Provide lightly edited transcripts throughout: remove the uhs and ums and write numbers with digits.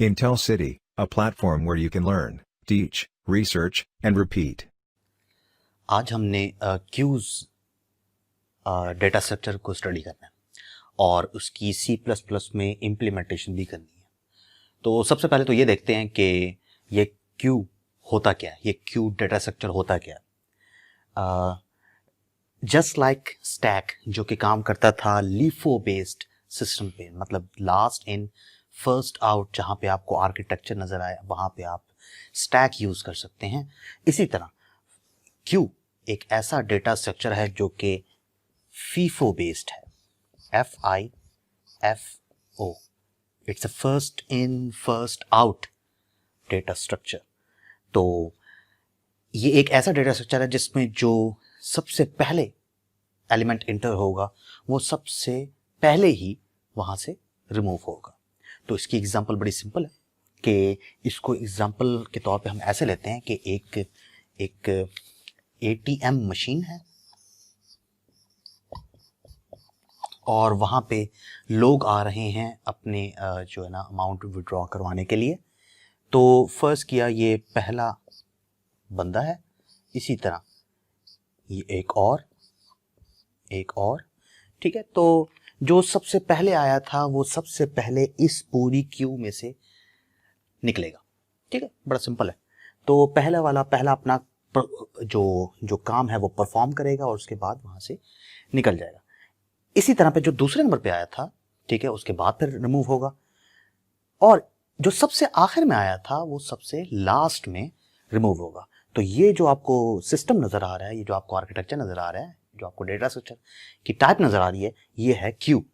Intel City, a platform where you can learn, teach, research, and repeat. आज हमने cues data structure को study करना है और उसकी C++ में इम्प्लीमेंटेशन भी करनी है। तो सबसे पहले तो ये देखते हैं कि ये क्यू होता क्या है, ये क्यू डेटा स्ट्रक्चर होता क्या है। जस्ट लाइक स्टैक जो कि काम करता था लीफो बेस्ड सिस्टम पे, मतलब लास्ट इन फर्स्ट आउट, जहाँ पे आपको आर्किटेक्चर नज़र आए वहाँ पे आप स्टैक यूज़ कर सकते हैं। इसी तरह क्यू एक ऐसा डेटा स्ट्रक्चर है जो कि फीफो बेस्ड है, FIFO, it's a first in first out data structure. तो ये एक ऐसा डेटा स्ट्रक्चर है जिसमें जो सबसे पहले एलिमेंट इंटर होगा वो सबसे पहले ही वहाँ से रिमूव होगा। तो इसकी एग्जांपल बड़ी सिंपल है कि इसको एग्जांपल के तौर पे हम ऐसे लेते हैं कि एक ATM मशीन है और वहाँ पे लोग आ रहे हैं अपने जो है ना अमाउंट विड्रॉ करवाने के लिए। तो फर्स्ट किया ये पहला बंदा है, इसी तरह ये एक और, ठीक है। तो जो सबसे पहले आया था वो सबसे पहले इस पूरी क्यू में से निकलेगा, ठीक है, बड़ा सिंपल है। तो पहला अपना जो काम है वो परफॉर्म करेगा और उसके बाद वहां से निकल जाएगा। इसी तरह पे जो दूसरे नंबर पे आया था, ठीक है, उसके बाद फिर रिमूव होगा और जो सबसे आखिर में आया था वो सबसे लास्ट में रिमूव होगा। तो ये जो आपको सिस्टम नजर आ रहा है, ये जो आपको आर्किटेक्चर नजर आ रहा है, जो आपको डेटा स्ट्रक्चर की टाइप नजर आ रही है, ये है क्यू,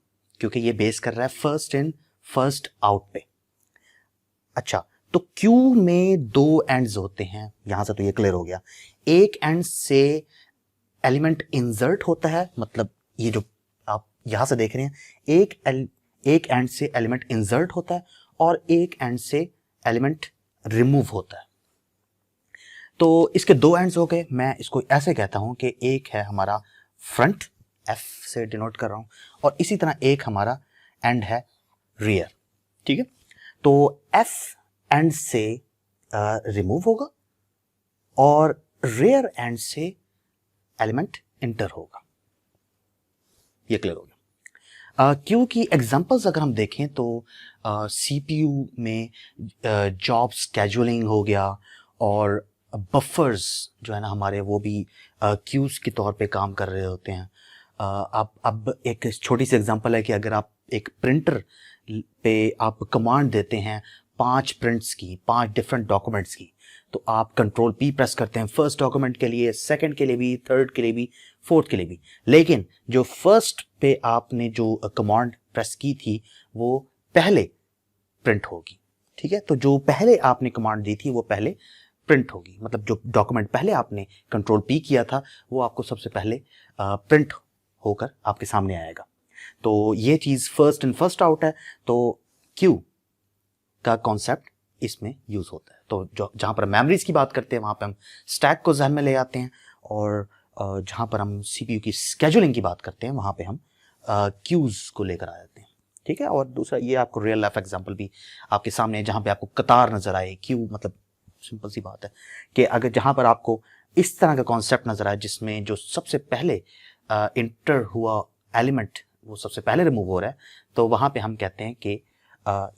क्योंकि ये बेस कर रहा है फर्स्ट इन फर्स्ट आउट पे। अच्छा, तो क्यू में दो एंड्स होते हैं, यहां से तो ये क्लियर हो गया। एक एंड से एलिमेंट इंसर्ट होता है, मतलब ये जो आप यहां से देख रहे हैं, एक एंड से एलिमेंट इंसर्ट होता है और एक एंड से एलिमेंट रिमूव होता है। तो इसके दो एंड्स हो गए। मैं इसको ऐसे कहता हूं कि एक है हमारा फ्रंट, F से डिनोट कर रहा हूं, और इसी तरह एक हमारा एंड है रियर, ठीक है। तो F एंड से रिमूव होगा और रियर एंड से एलिमेंट इंटर होगा। ये क्लियर हो गया। क्यू की एग्जांपल्स अगर हम देखें तो CPU में जॉब स्केड्यूलिंग हो गया और बफर्स जो है ना हमारे, वो भी क्यूज के तौर पे काम कर रहे होते हैं। अब एक छोटी सी एग्जांपल है कि अगर आप एक प्रिंटर पे आप कमांड देते हैं 5 प्रिंट्स की, 5 डिफरेंट डॉक्यूमेंट्स की, तो आप कंट्रोल P प्रेस करते हैं फर्स्ट डॉक्यूमेंट के लिए, सेकंड के लिए भी, थर्ड के लिए भी, फोर्थ के लिए भी। लेकिन जो फर्स्ट पे आपने जो कमांड प्रेस की थी वो पहले प्रिंट होगी, ठीक है। तो जो पहले आपने कमांड दी थी वो पहले प्रिंट होगी, मतलब जो डॉक्यूमेंट पहले आपने कंट्रोल P किया था वो आपको सबसे पहले प्रिंट होकर आपके सामने आएगा। तो ये चीज़ फर्स्ट इन फर्स्ट आउट है। तो क्यू का कॉन्सेप्ट इसमें यूज होता है। तो जो जहाँ पर मेमोरीज की बात करते हैं वहाँ पे हम स्टैक को जहन में ले आते हैं, और जहाँ पर हम CPU की स्केड्यूलिंग की बात करते हैं वहाँ पे हम क्यूज को लेकर आ जाते हैं, ठीक है। और दूसरा ये आपको रियल लाइफ एग्जांपल भी आपके सामने है, जहाँ पे आपको कतार नजर आए। क्यू मतलब सिंपल सी बात है कि अगर जहाँ पर आपको इस तरह का कॉन्सेप्ट नजर आए जिसमें जो सबसे पहले इंटर हुआ एलिमेंट वो सबसे पहले रिमूव हो रहा है, तो वहाँ पे हम कहते हैं कि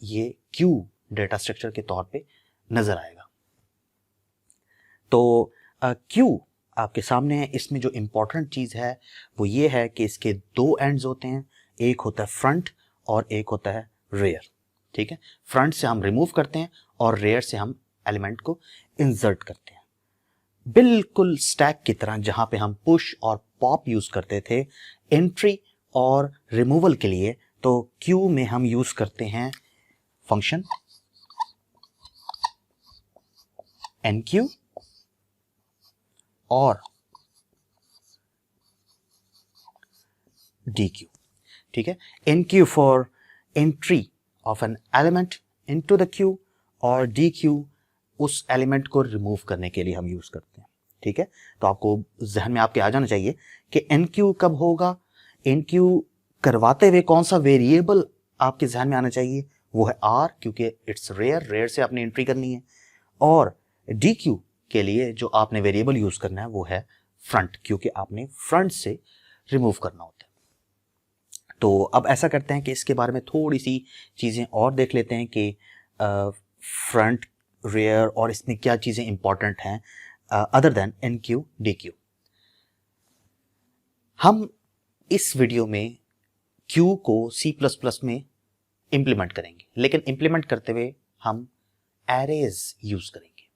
ये क्यू डेटा स्ट्रक्चर के तौर पे नजर आएगा। तो क्यू आपके सामने है। इसमें जो इंपॉर्टेंट चीज है वो ये है कि इसके दो एंड्स होते हैं, एक होता है फ्रंट और एक होता है रेयर, ठीक है। फ्रंट से हम रिमूव करते हैं और रेयर से हम एलिमेंट को इंसर्ट करते हैं, बिल्कुल स्टैक की तरह, जहां पे हम पुश और पॉप यूज करते थे एंट्री और रिमूवल के लिए। तो क्यू में हम यूज करते हैं फंक्शन enqueue और dequeue, ठीक है। enqueue for entry of an element into the Q और dequeue उस एलिमेंट को रिमूव करने के लिए हम यूज करते हैं, ठीक है। तो आपको जहन में आपके आ जाना चाहिए कि enqueue कब होगा, enqueue करवाते हुए कौन सा वेरिएबल आपके जहन में आना चाहिए, वो है आर, क्योंकि इट्स रेयर से आपने एंट्री करनी है, और डी क्यू के लिए जो आपने वेरिएबल यूज करना है वो है फ्रंट, क्योंकि आपने फ्रंट से रिमूव करना होता है। तो अब ऐसा करते हैं कि इसके बारे में थोड़ी सी चीज़ें और देख लेते हैं कि फ्रंट, रेयर और इसमें क्या चीज़ें इंपॉर्टेंट हैं other than N Q D Q. हम इस वीडियो में क्यू को C++ में इम्प्लीमेंट करेंगे, लेकिन इम्प्लीमेंट करते हुए हम एरेज यूज करेंगे,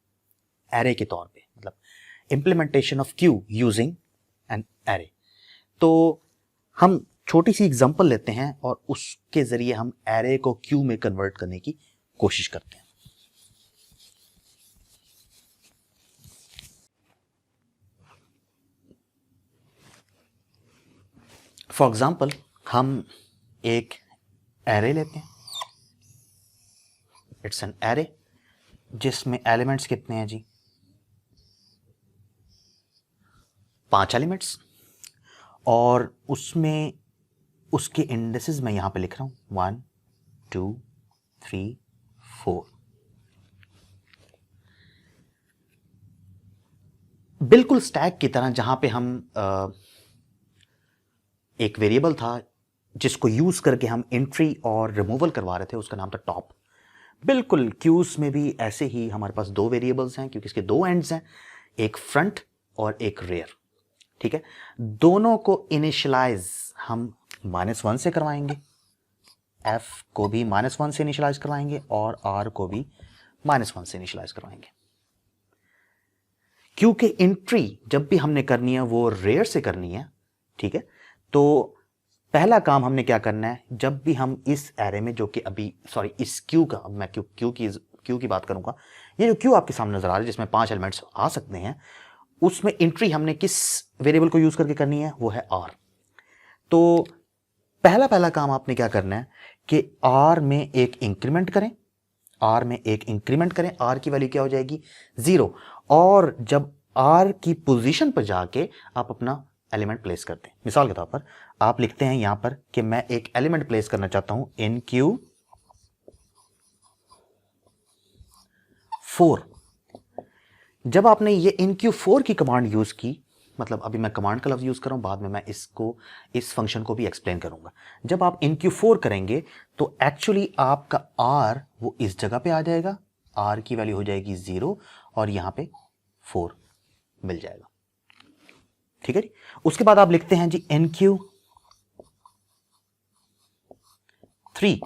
एरे के तौर पे, मतलब implementation of Q using an array. तो हम छोटी सी एग्जांपल लेते हैं और उसके जरिए हम एरे को क्यू में कन्वर्ट करने की कोशिश करते हैं। फॉर एग्जाम्पल हम एक एरे लेते हैं, इट्स एन एरे जिसमें एलिमेंट्स कितने हैं जी, 5 एलिमेंट्स, और उसमें उसके इंडेसेस मैं यहां पे लिख रहा हूं 1 2 3 4। बिल्कुल स्टैक की तरह, जहां पे हम एक वेरिएबल था जिसको यूज करके हम एंट्री और रिमूवल करवा रहे थे, उसका नाम था टॉप। बिल्कुल क्यूज में भी ऐसे ही हमारे पास 2 वेरिएबल्स हैं, क्योंकि इसके 2 एंड्स हैं, एक फ्रंट और एक रेयर। ठीक है, दोनों को इनिशियलाइज हम -1 से करवाएंगे, f को भी -1 से इनिशियलाइज करवाएंगे और r को भी -1 से इनिशियलाइज करवाएंगे। क्योंकि एंट्री जब भी हमने करनी है वो रेयर से करनी है, ठीक है, तो पहला काम हमने क्या करना है, जब भी हम इस एरे में, जो कि अभी इस क्यू का, मैं क्यू की बात करूंगा, ये जो क्यू आपके सामने नजर आ रहा है जिसमें 5 एलिमेंट्स आ सकते हैं, उसमें एंट्री हमने किस वेरिएबल को यूज करके करनी है, वो है r। तो पहला काम आपने क्या करना है कि r में एक इंक्रीमेंट करें, r की वैल्यू क्या हो जाएगी 0, और जब r की पोजीशन पर जाके आप अपना एलिमेंट प्लेस करते हैं। मिसाल के तौर पर आप लिखते हैं यहां पर कि मैं एक एलिमेंट प्लेस करना चाहता हूं इन क्यू 4। जब आपने ये इन क्यू 4 की कमांड यूज की, मतलब अभी मैं कमांड का लफ्ज यूज कर रहा हूं, बाद में मैं इस फंक्शन को भी एक्सप्लेन करूंगा। जब आप इन क्यू 4 करेंगे तो एक्चुअली आपका r वो इस जगह पे आ जाएगा, r की वैल्यू हो जाएगी 0 और यहां पे 4 मिल जाएगा। ठीक है जी। उसके बाद आप लिखते हैं जी एन क्यू 3,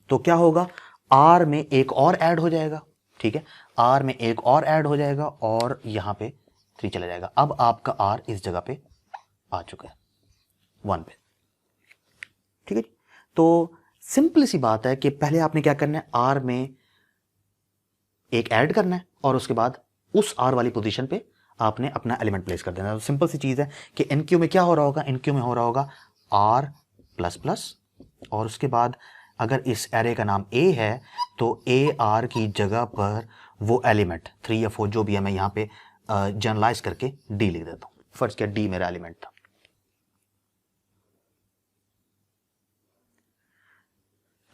तो क्या होगा, r में एक और ऐड हो जाएगा। ठीक है, r में एक और ऐड हो जाएगा और यहां पे 3 चला जाएगा। अब आपका r इस जगह पे आ चुका है 1 पे। ठीक है जी। तो सिंपल सी बात है कि पहले आपने क्या करना है, r में एक ऐड करना है और उसके बाद उस r वाली पोजीशन पे आपने अपना एलिमेंट प्लेस कर देना है। तो सिंपल सी चीज है कि एन क्यू में क्या हो रहा होगा, एन क्यू में हो रहा होगा r प्लस प्लस, और उसके बाद अगर इस एरे का नाम a है तो a r की जगह पर वो एलिमेंट 3 या 4 जो भी है, मैं यहां पे जनरलाइज करके d लिख देता हूं। फर्स्ट क्या, d मेरा एलिमेंट था।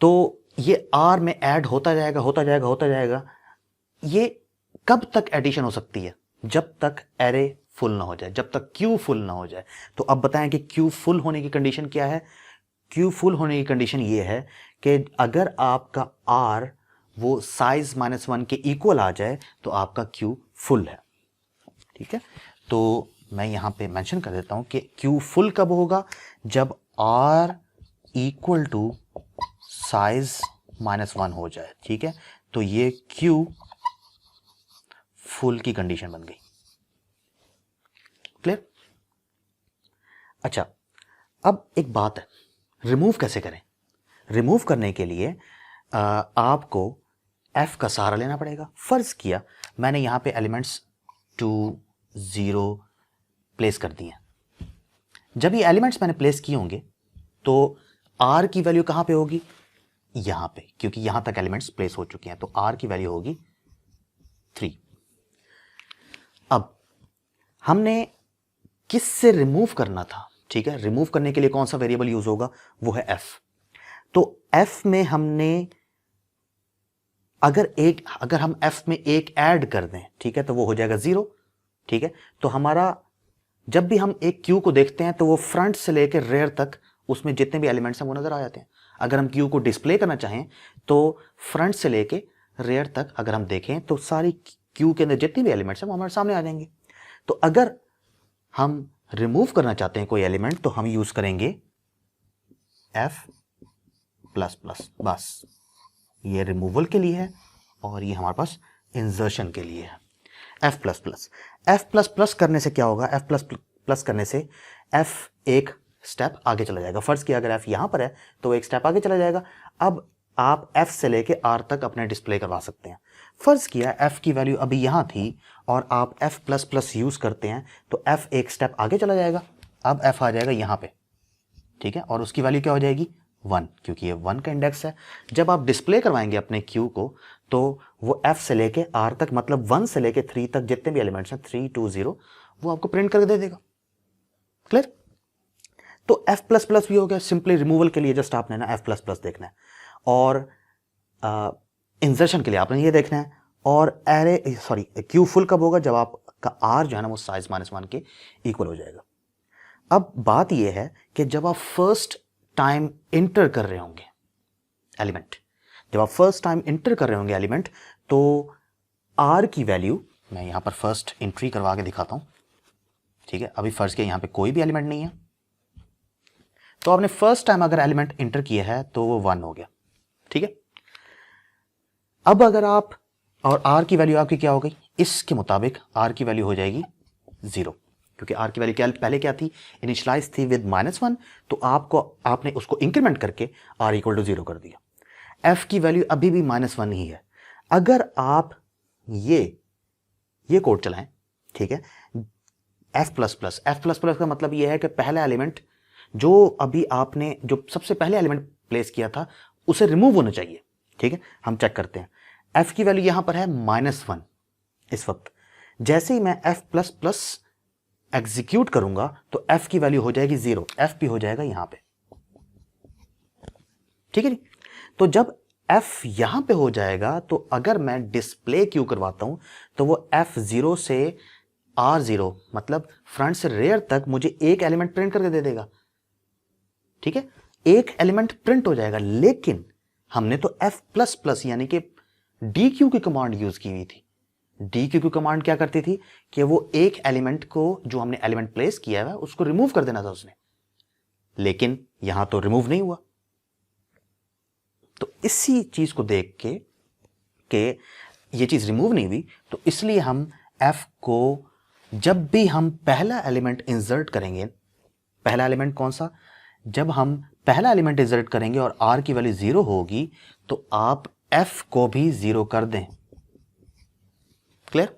तो ये r में ऐड होता जाएगा। ये कब तक एडिशन हो सकती है, जब तक एरे फुल ना हो जाए, जब तक क्यू फुल ना हो जाए। तो अब बताएं कि क्यू फुल होने की कंडीशन क्या है। क्यू फुल होने की कंडीशन ये है कि अगर आपका r वो साइज -1 के इक्वल आ जाए तो आपका क्यू फुल है। ठीक है, तो मैं यहां पे मेंशन कर देता हूं कि क्यू फुल कब होगा, जब r इक्वल टू साइज -1 हो जाए। ठीक है, तो ये क्यू फुल की कंडीशन बन गई। क्लियर? अच्छा, अब एक बात है, रिमूव कैसे करें। रिमूव करने के लिए आपको f का सहारा लेना पड़ेगा। फर्ज किया मैंने यहां पे एलिमेंट्स 2 0 प्लेस कर दिए। जब ये एलिमेंट्स मैंने प्लेस किए होंगे तो r की वैल्यू कहां पे होगी, यहां पे, क्योंकि यहां तक एलिमेंट्स प्लेस हो चुके हैं, तो r की वैल्यू होगी 3। अब हमने किस से रिमूव करना था। ठीक है, रिमूव करने के लिए कौन सा वेरिएबल यूज होगा, वो है f। तो f में हमने अगर हम f में एक ऐड कर दें, ठीक है, तो वो हो जाएगा 0, ठीक है। तो हमारा जब भी हम एक क्यू को देखते हैं तो वो फ्रंट से लेकर रेयर तक उसमें जितने भी एलिमेंट्स हैं वो नजर आ जाते हैं। अगर हम क्यू को डिस्प्ले करना चाहें तो फ्रंट से लेके रेयर तक अगर हम देखें तो सारी क्यू के अंदर जितने भी एलिमेंट्स हैं वो हमारे सामने आ जाएंगे। तो अगर हम रिमूव करना चाहते हैं कोई एलिमेंट तो हम यूज करेंगे f++, बस ये रिमूवल के लिए है और ये हमारे पास इंसर्शन के लिए है। f++ करने से क्या होगा, f++ करने से f एक स्टेप आगे चला जाएगा। फर्ज किया अगर f यहां पर है तो एक स्टेप आगे चला जाएगा। अब आप f से लेके r तक अपने डिस्प्ले करवा सकते हैं। फर्ज किया f की वैल्यू अभी यहां थी और आप f++ यूज करते हैं तो f एक स्टेप आगे चला जाएगा। अब f आ जाएगा यहां पे, ठीक है, और उसकी वैल्यू क्या हो जाएगी 1, क्योंकि ये 1 का इंडेक्स है। जब आप डिस्प्ले करवाएंगे अपने क्यू को तो वो f से लेके r तक, मतलब 1 से लेके 3 तक जितने भी एलिमेंट्स हैं 3 2 0 वो आपको प्रिंट करके दे देगा। क्लियर? तो f++ भी हो गया। सिंपली रिमूवल के लिए जस्ट आपने ना f++ देखना है और इंसर्शन के लिए आपने ये देखना है। और क्यू फुल कब होगा, जब आपका r जो है ना वो साइज -1 के इक्वल हो जाएगा। अब बात यह है कि जब आप फर्स्ट टाइम इंटर कर रहे होंगे एलिमेंट, तो r की वैल्यू, मैं यहां पर फर्स्ट एंट्री करवा के दिखाता हूं, ठीक है। अभी फर्स्ट के यहां पे कोई भी एलिमेंट नहीं है, तो आपने फर्स्ट टाइम अगर एलिमेंट इंटर किया है तो वो 1 हो गया, ठीक है। अब अगर आप, और r की वैल्यू आपकी क्या हो गई, इसके मुताबिक r की वैल्यू हो जाएगी 0, क्योंकि r की वैल्यू पहले क्या थी, इनिशियलाइज थी विद -1, तो आपने उसको इंक्रीमेंट करके r = 0 कर दिया। f की वैल्यू अभी भी -1 ही है। अगर आप ये कोड चलाएं, ठीक है, f++ का मतलब यह है कि पहला एलिमेंट जो अभी आपने जो सबसे पहले एलिमेंट प्लेस किया था उसे रिमूव होना चाहिए, ठीक है। हम चेक करते हैं, f की वैल्यू यहां पर है -1 इस वक्त। जैसे ही मैं f++ एग्जीक्यूट करूंगा तो f की वैल्यू हो जाएगी 0, f भी हो जाएगा यहां पे, ठीक है। तो जब f यहां पे हो जाएगा तो अगर मैं डिस्प्ले क्यू करवाता हूं तो वो f0 से r0, मतलब फ्रंट से रेयर तक मुझे एक एलिमेंट प्रिंट करके दे देगा, ठीक है। एक एलिमेंट प्रिंट हो जाएगा, लेकिन हमने तो f++ यानी कि dq की कमांड यूज की हुई थी। dq की कमांड क्या करती थी कि वो एक एलिमेंट को, जो हमने एलिमेंट प्लेस किया है उसको रिमूव कर देना था उसने, लेकिन यहां तो रिमूव नहीं हुआ। तो इसी चीज को देख के ये चीज रिमूव नहीं हुई, तो इसलिए हम f को जब भी हम पहला एलिमेंट इंसर्ट करेंगे, पहला एलिमेंट कौन सा, जब हम पहला एलिमेंट इंसर्ट करेंगे और r की वैल्यू 0 होगी तो आप f को भी 0 कर दें। क्लियर?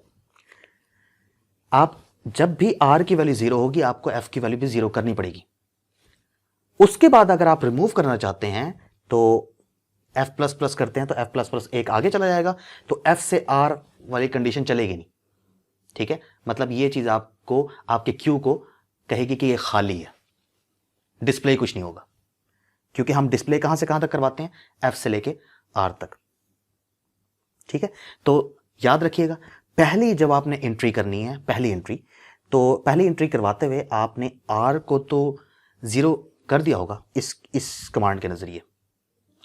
आप जब भी r की वैल्यू 0 होगी आपको f की वैल्यू भी 0 करनी पड़ेगी। उसके बाद अगर आप रिमूव करना चाहते हैं तो f++ करते हैं तो f++ एक आगे चला जाएगा, तो f से r वाली कंडीशन चलेगी नहीं, ठीक है। मतलब ये चीज आपको, आपके क्यू को कहेगी कि ये खाली है, डिस्प्ले कुछ नहीं होगा, क्योंकि हम डिस्प्ले कहां से कहां तक करवाते हैं, f से लेके r तक, ठीक है। तो याद रखिएगा, पहली जब आपने एंट्री करनी है, पहली एंट्री करवाते हुए आपने r को तो 0 कर दिया होगा, इस कमांड के नजरिए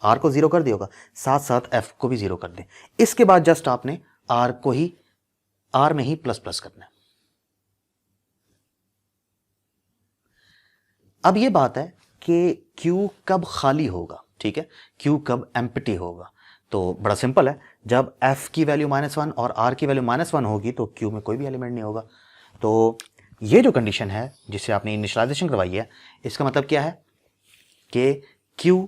r को 0 कर दिया होगा, साथ साथ f को भी 0 कर दें। इसके बाद जस्ट आपने r में ही प्लस करना है। अब ये बात है कि Q कब खाली होगा, ठीक है, Q कब एम्प्टी होगा। तो बड़ा सिंपल है, जब f की वैल्यू -1 और r की वैल्यू -1 होगी तो Q में कोई भी एलिमेंट नहीं होगा। तो ये जो कंडीशन है जिससे आपने इनिशियलाइजेशन करवाई है, इसका मतलब क्या है कि Q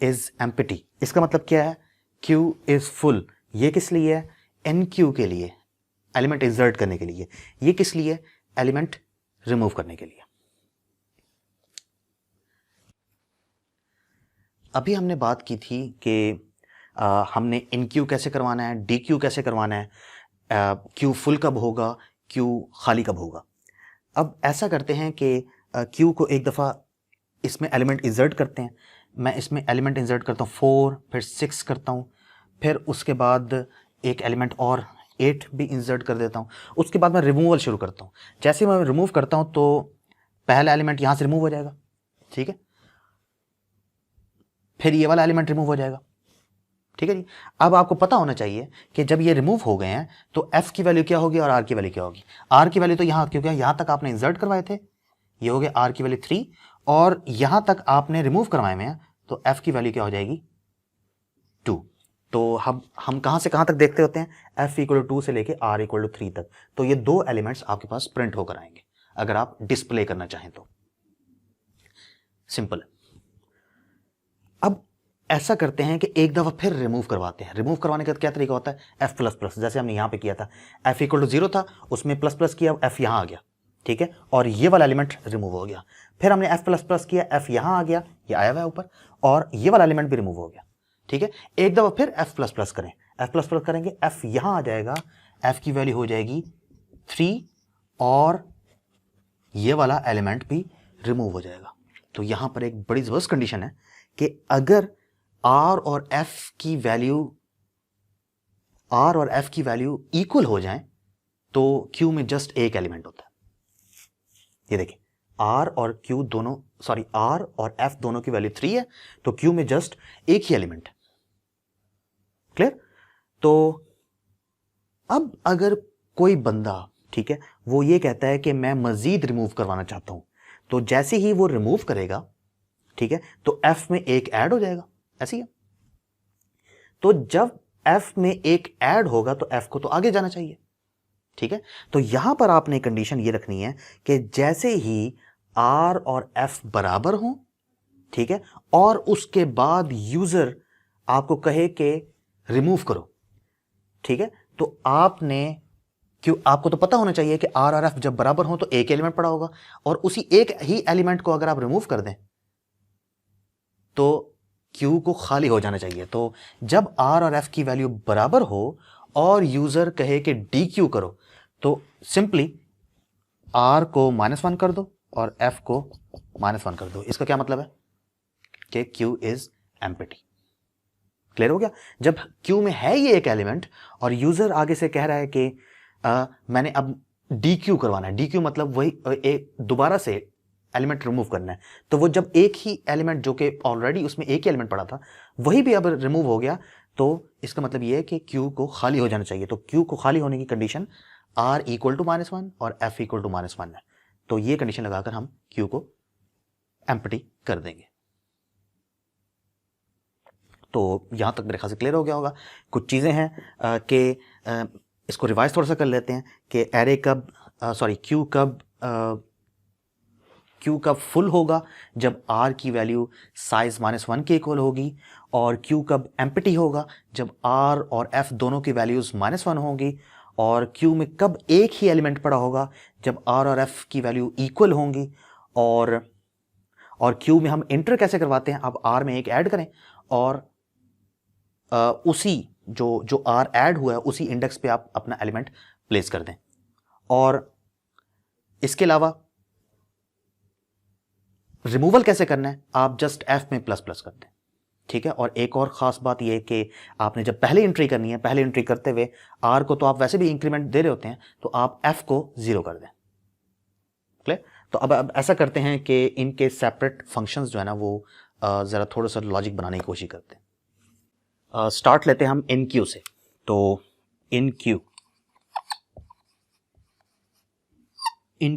इज एम्प्टी। इसका मतलब क्या है, Q इज फुल। ये किस लिए है, NQ के लिए, एलिमेंट इंसर्ट करने के लिए। ये किस लिए, एलिमेंट रिमूव करने के लिए। अभी हमने बात की थी कि हमने NQ कैसे करवाना है, DQ कैसे करवाना है, Q फुल कब होगा, Q खाली कब होगा। अब ऐसा करते हैं कि Q को एक दफ़ा इसमें एलिमेंट इंसर्ट करते हैं। मैं इसमें एलिमेंट इंसर्ट करता हूँ 4, फिर 6 करता हूँ, फिर उसके बाद एक एलिमेंट और 8 भी इंसर्ट कर देता हूँ। उसके बाद मैं रिमूवल शुरू करता हूँ। जैसे मैं रिमूव करता हूँ तो पहला एलिमेंट यहाँ से रिमूव हो जाएगा, ठीक है, फिर ये वाला एलिमेंट रिमूव हो जाएगा, ठीक है जी। अब आपको पता होना चाहिए कि जब ये रिमूव हो गए हैं तो f की वैल्यू क्या होगी और r की वैल्यू क्या होगी। r की वैल्यू तो यहाँ, क्योंकि यहाँ तक आपने इंसर्ट करवाए थे, ये हो गया r की वैल्यू 3, और यहाँ तक आपने रिमूव करवाए में हैं, तो f की वैल्यू क्या हो जाएगी 2। तो हम कहाँ से कहाँ तक देखते होते हैं, f इक्वल टू 2 से लेके r इक्वल टू 3 तक। तो ये दो एलिमेंट्स आपके पास प्रिंट होकर आएंगे अगर आप डिस्प्ले करना चाहें तो। सिंपल। अब ऐसा करते हैं कि एक दफा फिर रिमूव करवाते हैं। रिमूव करवाने का क्या तरीका होता है, f प्लस प्लस, जैसे हमने यहाँ पे किया था, f इक्वल टू 0 था, उसमें प्लस प्लस किया, f यहाँ आ गया, ठीक है, और ये वाला एलिमेंट रिमूव हो गया। फिर हमने f प्लस प्लस किया, f यहाँ आ गया, ये आया हुआ है ऊपर, और ये वाला एलिमेंट भी रिमूव हो गया, ठीक है। एक दफा फिर f प्लस प्लस करें, f प्लस प्लस करेंगे, f यहाँ आ जाएगा, f की वैल्यू हो जाएगी 3, और ये वाला एलिमेंट भी रिमूव हो जाएगा। तो यहाँ पर एक बड़ी जबरदस्त कंडीशन है कि अगर r और f की वैल्यू इक्वल हो जाएं तो Q में जस्ट एक एलिमेंट होता है। ये देखिए, r और f दोनों की वैल्यू 3 है, तो Q में जस्ट एक ही एलिमेंट है। क्लियर? तो अब अगर कोई बंदा, ठीक है, वो ये कहता है कि मैं मजीद रिमूव करवाना चाहता हूं, तो जैसे ही वो रिमूव करेगा, ठीक है, तो f में एक ऐड हो जाएगा, ऐसी है। तो जब f में एक ऐड होगा तो f को तो आगे जाना चाहिए, ठीक है। तो यहां पर आपने कंडीशन ये रखनी है कि जैसे ही r और f बराबर हों, ठीक है, और उसके बाद यूजर आपको कहे कि रिमूव करो, ठीक है, तो आपको तो पता होना चाहिए कि r और f जब बराबर हो तो एक एलिमेंट पड़ा होगा, और उसी एक ही एलिमेंट को अगर आप रिमूव कर दें तो Q को खाली हो जाना चाहिए। तो जब R और F की वैल्यू बराबर हो और यूजर कहे कि DQ करो, तो सिंपली R को -1 कर दो और F को -1 कर दो। इसका क्या मतलब है कि Q इज एम्प्टी। क्लियर हो गया? जब Q में है ये एक एलिमेंट और यूजर आगे से कह रहा है कि मैंने अब DQ करवाना है, DQ मतलब वही एक दोबारा से एलिमेंट रिमूव करना है, तो वो जब एक ही एलिमेंट जो कि ऑलरेडी उसमें एक ही एलिमेंट पड़ा था वही भी अब रिमूव हो गया, तो इसका मतलब ये है कि Q को खाली हो जाना चाहिए। तो Q को खाली होने की कंडीशन R इक्वल टू -1 और F इक्वल टू -1 है। तो ये कंडीशन लगाकर हम Q को एम्प्टी कर देंगे। तो यहां तक मेरे ख्याल से क्लियर हो गया होगा। कुछ चीजें हैं कि इसको रिवाइज थोड़ा सा कर लेते हैं कि एरे कब Q कब फुल होगा, जब R की वैल्यू साइज -1 के इक्वल होगी, और Q कब एम्प्टी होगा, जब R और F दोनों की वैल्यूज -1 होंगी, और Q में कब एक ही एलिमेंट पड़ा होगा, जब R और F की वैल्यू इक्वल होंगी, और Q में हम इंटर कैसे करवाते हैं, आप R में एक ऐड करें और उसी जो R ऐड हुआ है उसी इंडेक्स पे आप अपना एलिमेंट प्लेस कर दें। और इसके अलावा रिमूवल कैसे करना है, आप जस्ट F में प्लस प्लस कर दें, ठीक है। और एक और ख़ास बात यह कि आपने जब पहले एंट्री करनी है, पहले एंट्री करते हुए R को तो आप वैसे भी इंक्रीमेंट दे रहे होते हैं, तो आप F को 0 कर दें। क्लियर? तो अब ऐसा करते हैं कि इनके सेपरेट फंक्शंस जो है ना वो ज़रा थोड़ा सा लॉजिक बनाने की कोशिश करते हैं। स्टार्ट लेते हैं हम इन क्यू से। तो इन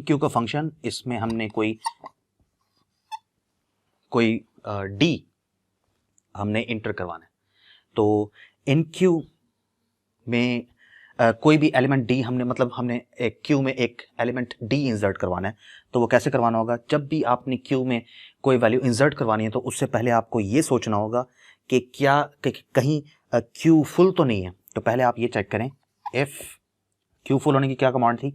क्यू का फंक्शन, इसमें हमने कोई D हमने इंटर करवाना है। तो इन क्यू में कोई भी एलिमेंट D हमने एक क्यू में एक एलिमेंट D इंसर्ट करवाना है। तो वो कैसे करवाना होगा, जब भी आपने क्यू में कोई वैल्यू इंसर्ट करवानी है तो उससे पहले आपको ये सोचना होगा कि क्या कहीं क्यू फुल तो नहीं है। तो पहले आप ये चेक करें, इफ क्यू फुल होने की क्या कमांड थी,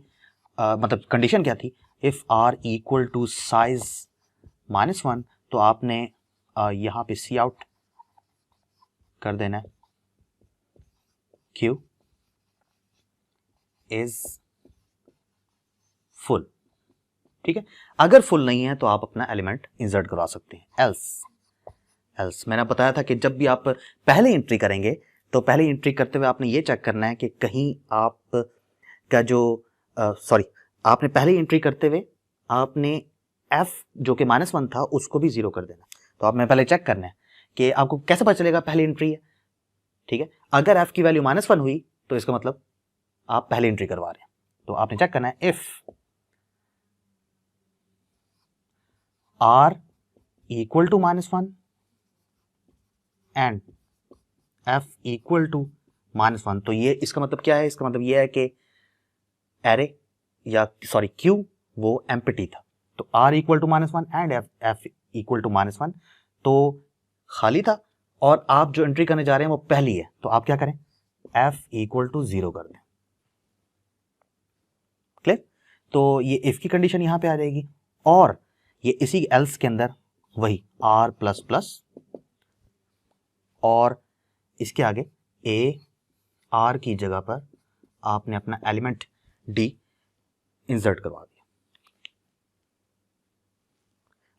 कंडीशन क्या थी, if R equal to size -1, तो आपने यहां पे सी आउट कर देना है Q इज फुल, ठीक है। अगर फुल नहीं है तो आप अपना एलिमेंट इंसर्ट करवा सकते हैं। एल्स मैंने बताया था कि जब भी आप पहले एंट्री करेंगे तो पहली एंट्री करते हुए आपने ये चेक करना है कि कहीं आप का जो आपने पहली एंट्री करते हुए आपने f जो कि -1 था उसको भी 0 कर देना। तो आप में पहले चेक करना है कि आपको कैसे पता चलेगा पहली एंट्री है, ठीक है। अगर f की वैल्यू -1 हुई तो इसका मतलब आप पहली एंट्री करवा रहे हैं। तो आपने चेक करना है if r equal to -1 and f equal to -1, तो ये इसका मतलब क्या है? इसका मतलब ये है कि एरे या क्यू वो एम्प्टी था। तो r equal to -1 and f equal to -1, तो खाली था और आप जो एंट्री करने जा रहे हैं वो पहली है। तो आप क्या करें? f इक्वल टू 0 कर दें। क्लियर? तो ये इफ की कंडीशन यहां पे आ जाएगी और ये इसी एल्स के अंदर वही r प्लस प्लस और इसके आगे a r की जगह पर आपने अपना एलिमेंट d इंसर्ट करवा दिया।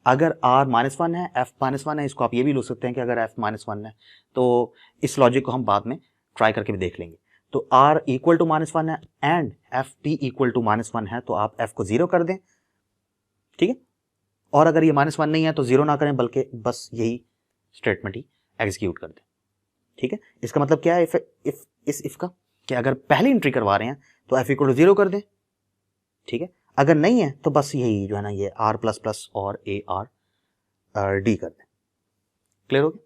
अगर r -1 है, f -1 है, इसको आप ये भी लिख सकते हैं कि अगर f -1 है, तो इस लॉजिक को हम बाद में ट्राई करके भी देख लेंगे। तो r इक्वल टू -1 है एंड f भी इक्वल टू -1 है, तो आप f को 0 कर दें, ठीक है। और अगर ये -1 नहीं है तो 0 ना करें, बल्कि बस यही स्टेटमेंट ही एग्जीक्यूट कर दें, ठीक है। इसका मतलब क्या है इफ का कि अगर पहली एंट्री करवा रहे हैं तो f इक्वल टू 0 कर दें, ठीक है। अगर नहीं है तो बस यही जो है ना ये r प्लस प्लस और a r d कर दें। क्लियर हो गया?